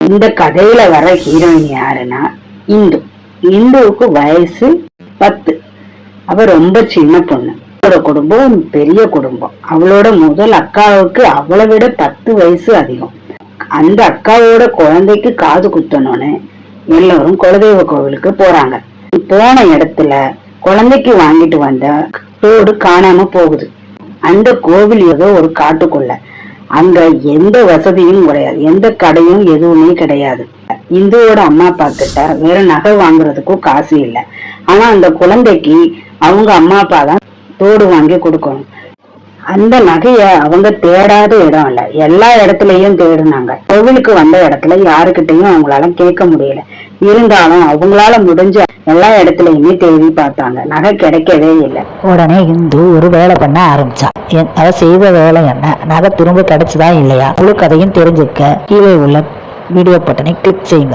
இந்த கதையில வர ஹீரோயின் யாருன்னா இந்து. இந்துவுக்கு வயசு 10. அவ ரொம்ப சின்ன பொண்ணு. அவளோட குடும்பம் பெரிய குடும்பம். அவளோட முதல் அக்காவுக்கு அவளை விட 10 வயசு அதிகம். அந்த அக்காவோட குழந்தைக்கு காது குத்தணும்னு எல்லாரும் குலதெய்வ கோவிலுக்கு போறாங்க. போன இடத்துல குழந்தைக்கு வாங்கிட்டு வந்த தோடு காணாம போகுது. அந்த கோவில் ஏதோ ஒரு காட்டுக்குள்ள. அங்க எந்த வசதியும் கிடையாது, எந்த கடையும் எதுவுமே கிடையாது. இந்துவோட அம்மா அப்பா கிட்ட வேற நகை வாங்குறதுக்கும் காசு இல்லை. ஆனா அந்த குழந்தைக்கு அவங்க அம்மா அப்பா தான் தோடு வாங்கி கொடுக்கணும். அந்த நகைய அவங்க தேடாத இடம் இல்ல, எல்லா இடத்துலயும் தேடினாங்க. கோவிலுக்கு வந்த இடத்துல யாருக்கிட்டையும் அவங்களால கேட்க முடியல. இருந்தாலும் அவங்களால முடிஞ்ச எல்லா இடத்துலயுமே தேடி பார்த்தாங்க. நகை கிடைக்கவே இல்லை. உடனே இந்து ஒரு வேலை பண்ண ஆரம்பிச்சா. அவ செய்த வேலை என்ன, நகை திரும்ப கிடைச்சதா இல்லையா, முழு கதையும் தெரிஞ்சுக்க கீழே உள்ள வீடியோ பட்டனை கிளிக் செய்யுங்க.